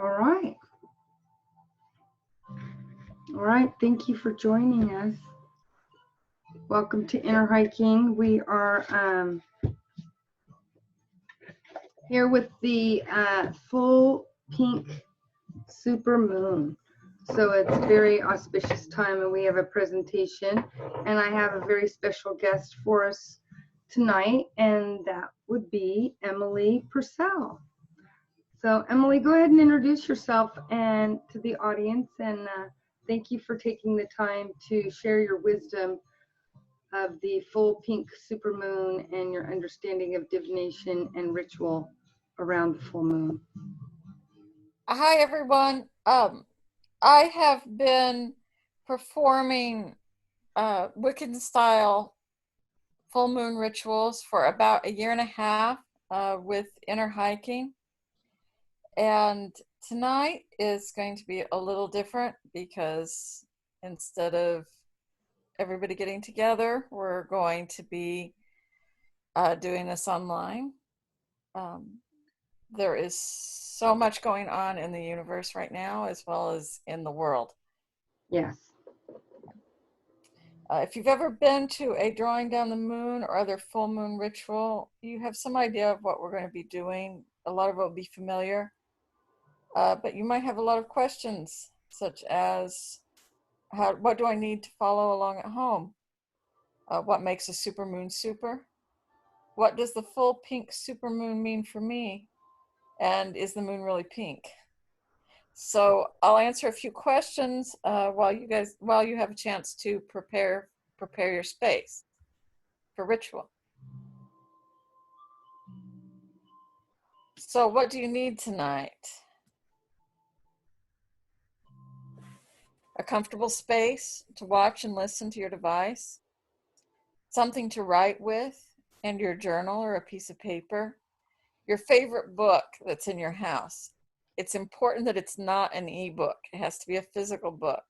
All right. All right. Thank you for joining us. Welcome to InnerHiking. We are here with the full pink super moon. So it's a very auspicious time, and we have a presentation, and I have a very special guest for us tonight, and that would be Emily Purcell. So Emily, go ahead and introduce yourself and to the audience, and thank you for taking the time to share your wisdom of the full pink supermoon and your understanding of divination and ritual around the full moon. Hi, everyone. I have been performing Wiccan style full moon rituals for about a year and a half with InnerHiking. And tonight is going to be a little different because instead of everybody getting together, we're going to be doing this online. There is so much going on in the universe right now, as well as in the world. Yes. If you've ever been to a drawing down the moon or other full moon ritual, you have some idea of what we're going to be doing. A lot of it will be familiar, but you might have a lot of questions, such as, what do I need to follow along at home? What makes a supermoon super? What does the full pink supermoon mean for me? And is the moon really pink? So I'll answer a few questions while you have a chance to prepare your space for ritual. So what do you need tonight? A comfortable space to watch and listen to your device, something to write with, and your journal or a piece of paper, your favorite book that's in your house. It's important that it's not an ebook. It has to be a physical book.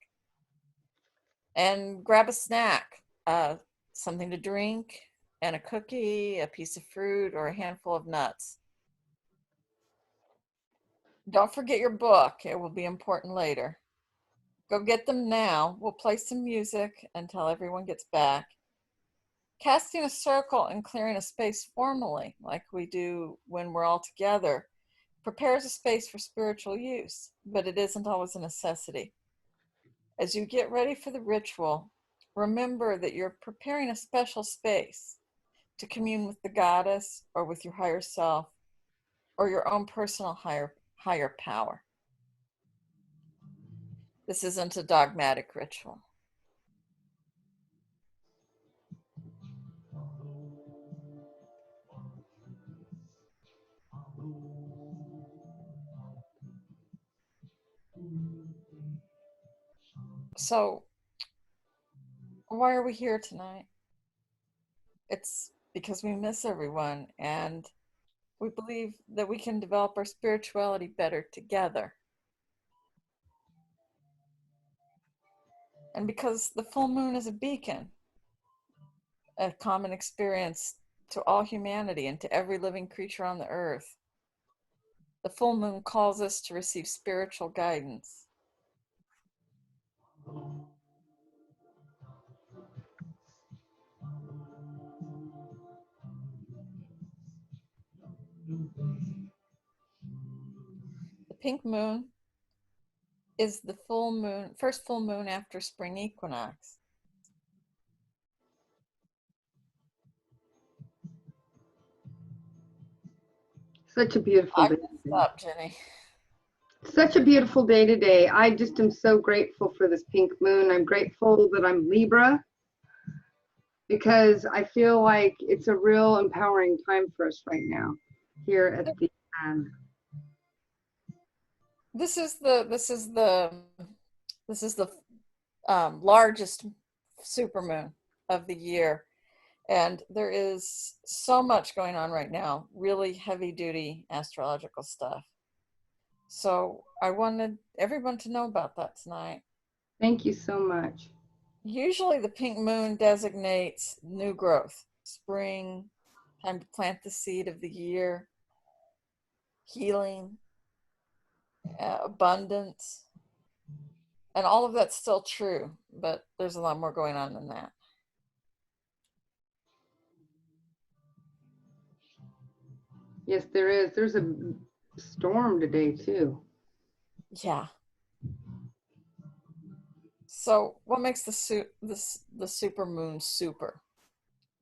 And grab a snack, something to drink, and a cookie, a piece of fruit, or a handful of nuts. Don't forget your book. It will be important later. Go get them now. We'll play some music until everyone gets back. Casting a circle and clearing a space formally, like we do when we're all together, prepares a space for spiritual use, but it isn't always a necessity. As you get ready for the ritual, remember that you're preparing a special space to commune with the goddess or with your higher self or your own personal higher power. This isn't a dogmatic ritual. So, why are we here tonight? It's because we miss everyone and we believe that we can develop our spirituality better together. And because the full moon is a beacon, a common experience to all humanity and to every living creature on the earth, the full moon calls us to receive spiritual guidance. The pink moon is the first full moon after spring equinox. Such a beautiful day. Stop, Jenny. Such a beautiful day today. I just am so grateful for this pink moon. I'm grateful that I'm Libra because I feel like it's a real empowering time for us right now here at the This is the largest supermoon of the year, and there is so much going on right now, really heavy duty astrological stuff. So I wanted everyone to know about that tonight. Thank you so much. Usually the pink moon designates new growth, spring, time to plant the seed of the year, healing, abundance. And all of that's still true, but there's a lot more going on than that. Yes, there is. There's a storm today too. Yeah. So what makes the super moon super?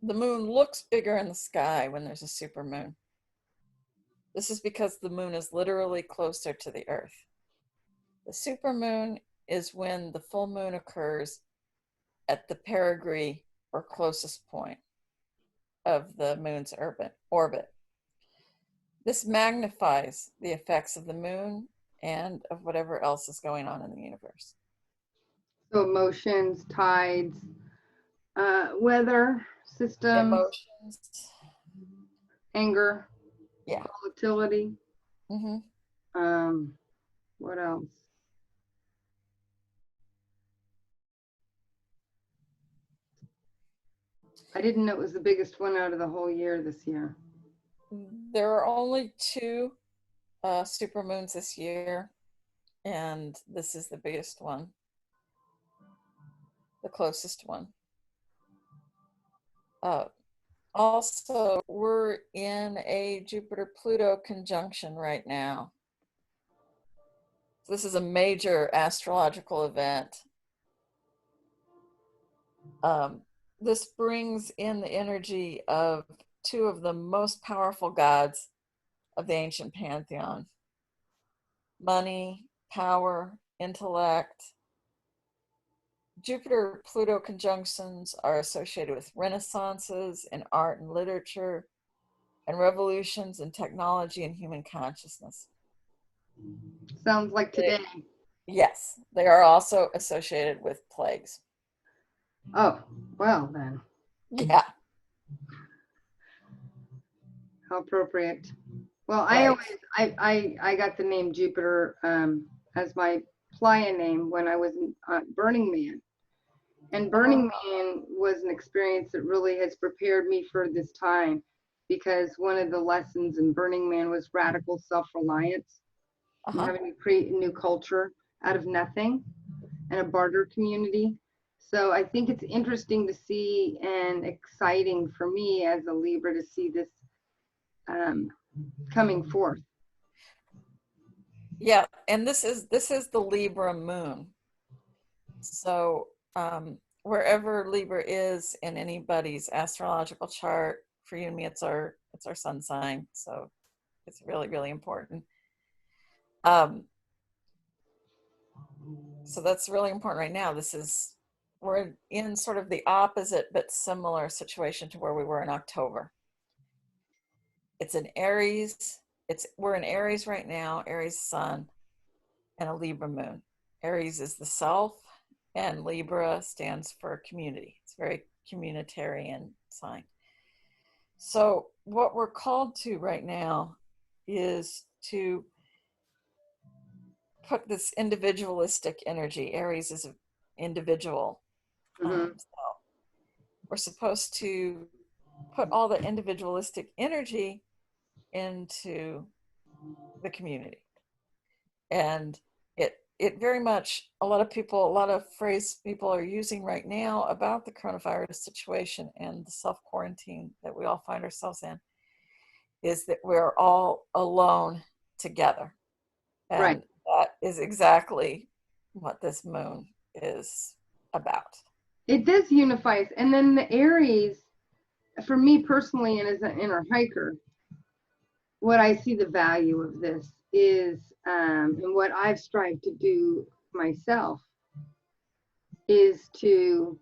The moon looks bigger in the sky when there's a super moon. This is because the moon is literally closer to the Earth. The super moon is when the full moon occurs at the perigee or closest point of the moon's orbit. This magnifies the effects of the moon and of whatever else is going on in the universe. So emotions, tides, weather systems, Emotions. anger, Yeah. volatility. Mm-hmm. What else? I didn't know it was the biggest one out of the whole year this year. There are only two supermoons this year, and this is the biggest one, the closest one. Also, we're in a Jupiter-Pluto conjunction right now. This is a major astrological event. This brings in the energy of two of the most powerful gods of the ancient pantheon: money, power, intellect. Jupiter-Pluto conjunctions are associated with renaissances in art and literature, and revolutions in technology and human consciousness. Sounds like today. Yes, they are also associated with plagues. Oh, well then. Yeah. How appropriate. Well, Right. I got the name Jupiter as my playa name when I was in Burning Man. And Burning Man was an experience that really has prepared me for this time, because one of the lessons in Burning Man was radical self-reliance and having to create a new culture out of nothing and a barter community. So I think it's interesting to see and exciting for me as a Libra to see this coming forth. Yeah, and this is the Libra moon. So wherever Libra is in anybody's astrological chart, for you and me, it's our sun sign. So it's really, really important. So that's really important right now. We're in sort of the opposite but similar situation to where we were in October. It's an Aries. We're in Aries right now, Aries sun, and a Libra moon. Aries is the self, and Libra stands for community. It's a very communitarian sign. So what we're called to right now is to put this individualistic energy. Aries is an individual. So we're supposed to put all the individualistic energy into the community. And it very much, a lot of phrase people are using right now about the coronavirus situation and the self-quarantine that we all find ourselves in is that we're all alone together. And Right. that is exactly what this moon is about. It does unify us. And then the Aries, for me personally, and as an inner hiker, what I see the value of this is, and what I've strived to do myself is to,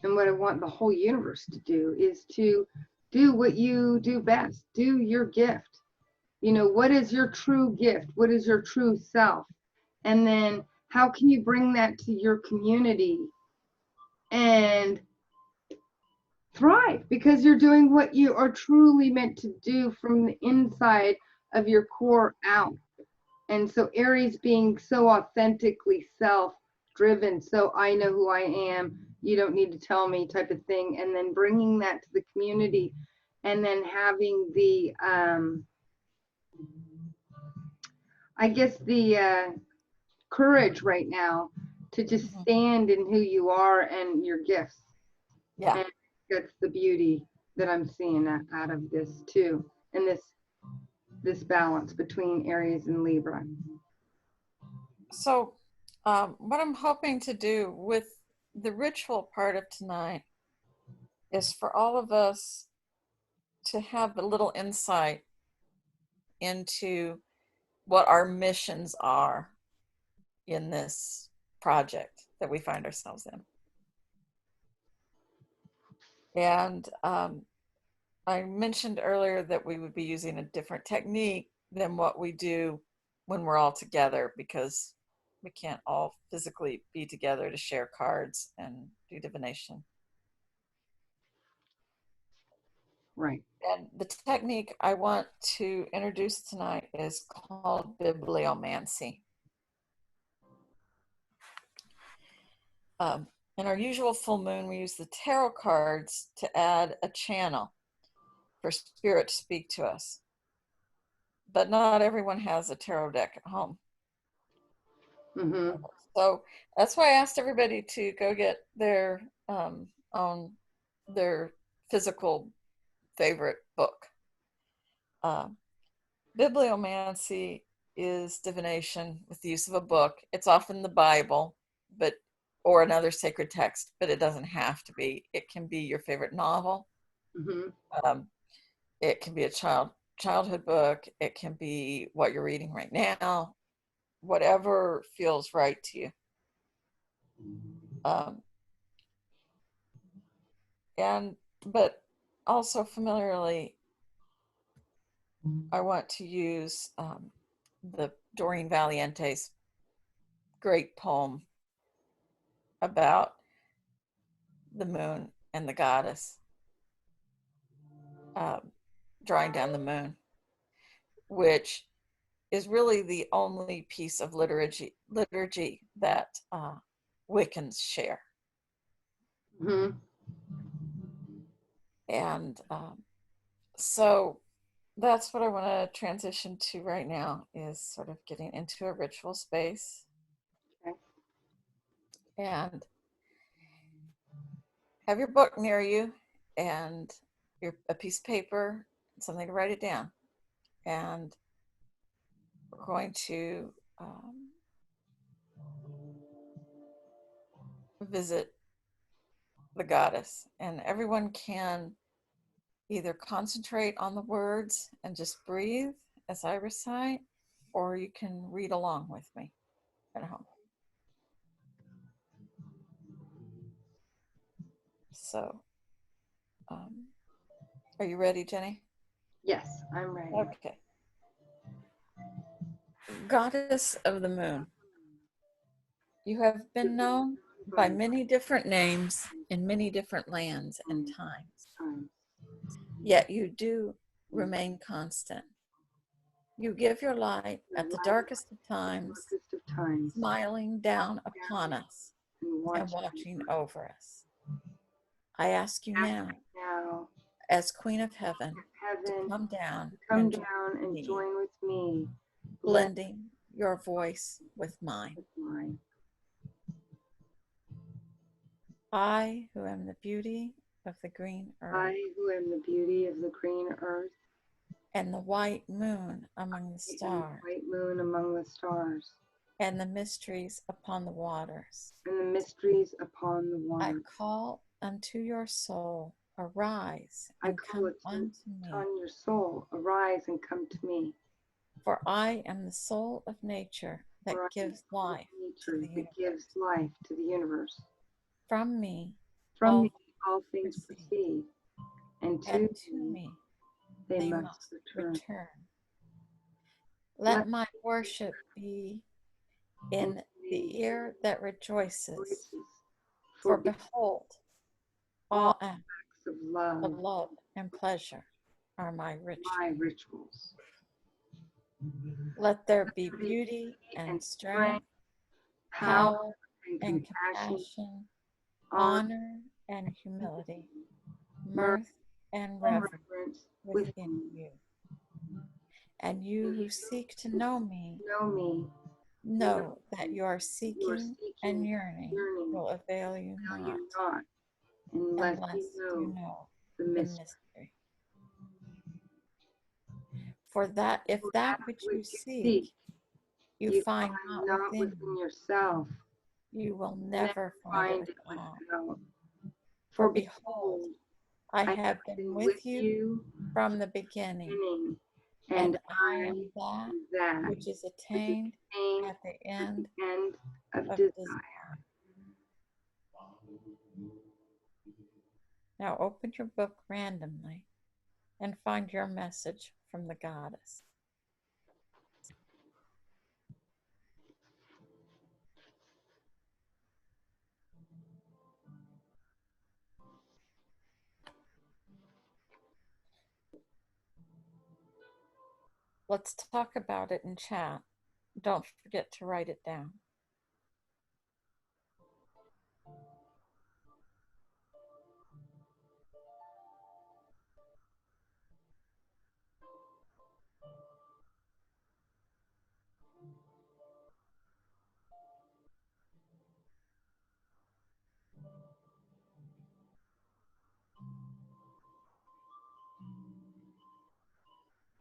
and what I want the whole universe to do is to do what you do best, do your gift. You know, what is your true gift? What is your true self? And then how can you bring that to your community and thrive, because you're doing what you are truly meant to do from the inside of your core out. And so Aries being so authentically self-driven, so I know who I am, you don't need to tell me type of thing, and then bringing that to the community, and then having the I guess the courage right now to just stand in who you are and your gifts. Yeah. And that's the beauty that I'm seeing out of this too, and this balance between Aries and Libra. So, what I'm hoping to do with the ritual part of tonight is for all of us to have a little insight into what our missions are in this project that we find ourselves in. And I mentioned earlier that we would be using a different technique than what we do when we're all together, because we can't all physically be together to share cards and do divination. Right. And the technique I want to introduce tonight is called bibliomancy. In our usual full moon, we use the tarot cards to add a channel for spirit to speak to us. But not everyone has a tarot deck at home. Mm-hmm. So that's why I asked everybody to go get their own their physical favorite book. Bibliomancy is divination with the use of a book. It's often the Bible, but or another sacred text, but it doesn't have to be. It can be your favorite novel. Mm-hmm. It can be a childhood book. It can be what you're reading right now. Whatever feels right to you. Um, and but also familiarly, I want to use the Doreen Valiente's great poem about the moon and the goddess, drawing down the moon, which is really the only piece of liturgy that Wiccans share. Mm-hmm. And so that's what I want to transition to right now, is sort of getting into a ritual space. Okay. And have your book near you and a piece of paper, something to write it down. And we're going to visit the goddess. And everyone can either concentrate on the words and just breathe as I recite, or you can read along with me at home. So, are you ready, Jenny? Yes, I'm ready. Okay. Goddess of the moon, you have been known by many different names in many different lands and times, yet you do remain constant. You give your light at the darkest of times, smiling down upon us and watching over us. I ask you now, as Queen of Heaven, to come down and join with me, blending your voice with mine. I, who am the beauty of the green earth, I who am the beauty of the green earth, and the white moon among the stars, white moon among the stars, and the mysteries upon the waters. and the mysteries upon the I water. call unto your soul, arise and come unto me. On your soul, arise and come to me. For I am the soul of nature that gives life to the universe. From me, From me all things proceed, and to me they must return. Let my worship be in the ear that rejoices, for behold, all acts of love and pleasure are my rituals. Let there be beauty and strength, power and compassion, honor and humility, mirth and reverence within you. And you who seek to know me, know me, know that your you are seeking seeking, and yearning yearning, will avail you know not you not, unless unless you you know know the the mystery. mystery. For that if For that that which you which you seek seek, you you find find not not within within you, yourself, you will never never find it find it without. without. For For behold, behold, I I have have been been with with you you from the beginning, beginning, and and I I am that am that which is which is attained attained at the at end the end of of desire. desire. Now open your book randomly and find your message from the goddess. Let's talk about it in chat. Don't forget to write it down.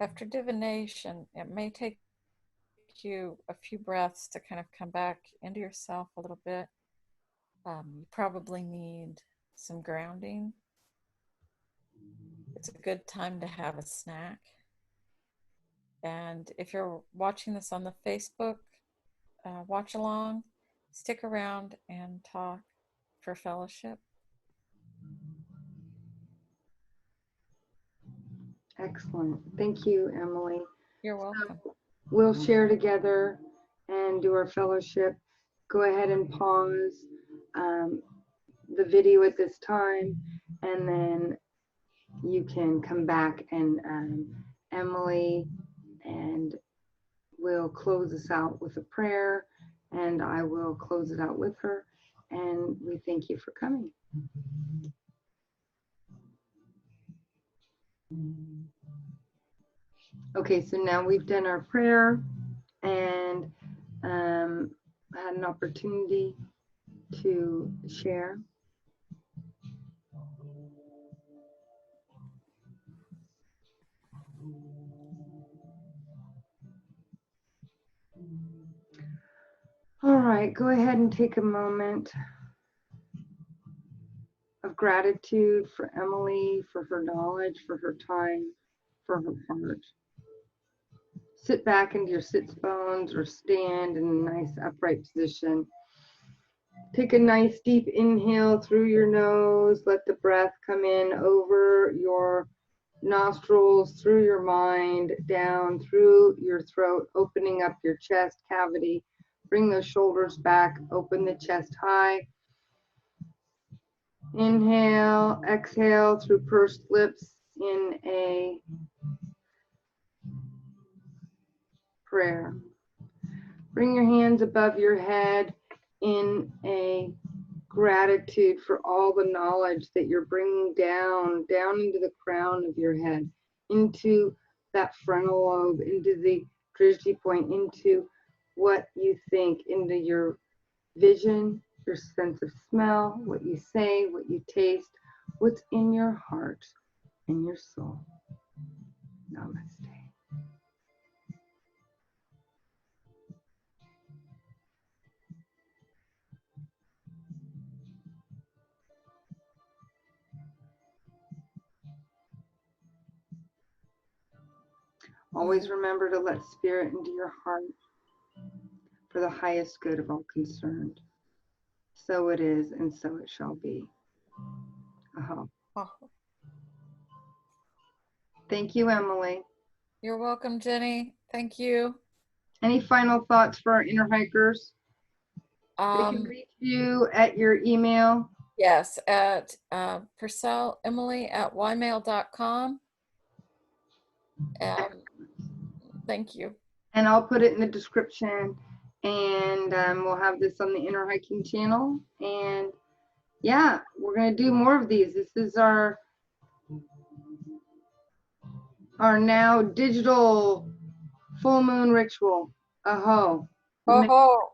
After divination, it may take you a few breaths to kind of come back into yourself a little bit. You probably need some grounding. It's a good time to have a snack. And if you're watching this on the Facebook watch along, stick around and talk for fellowship. Excellent. Thank you, Emily. You're welcome. We'll share together and do our fellowship. Go ahead and pause the video at this time, and then you can come back and Emily and will close us out with a prayer, and I will close it out with her. And we thank you for coming. Okay, so now we've done our prayer and had an opportunity to share. All right, go ahead and take a moment of gratitude for Emily, for her knowledge, for her time, for her heart. Sit back into your sits bones or stand in a nice upright position. Take a nice deep inhale through your nose. Let the breath come in over your nostrils, through your mind, down through your throat, opening up your chest cavity. Bring those shoulders back, open the chest high. Inhale, exhale through pursed lips in a prayer. Bring your hands above your head in a gratitude for all the knowledge that you're bringing down into the crown of your head, into that frontal lobe, into the drishti point, into what you think, into your vision, your sense of smell, what you say, what you taste, what's in your heart and your soul. Namaste. Always remember to let spirit into your heart for the highest good of all concerned. So it is, and so it shall be. Oh. Thank you, Emily. You're welcome, Jenny. Thank you. Any final thoughts for our inner hikers? They can reach you at your email. Yes, at purcellemily@ymail.com. Thank you. And I'll put it in the description. And we'll have this on the InnerHiking channel. And yeah, we're going to do more of these. This is our now digital full moon ritual. Aho. Oh,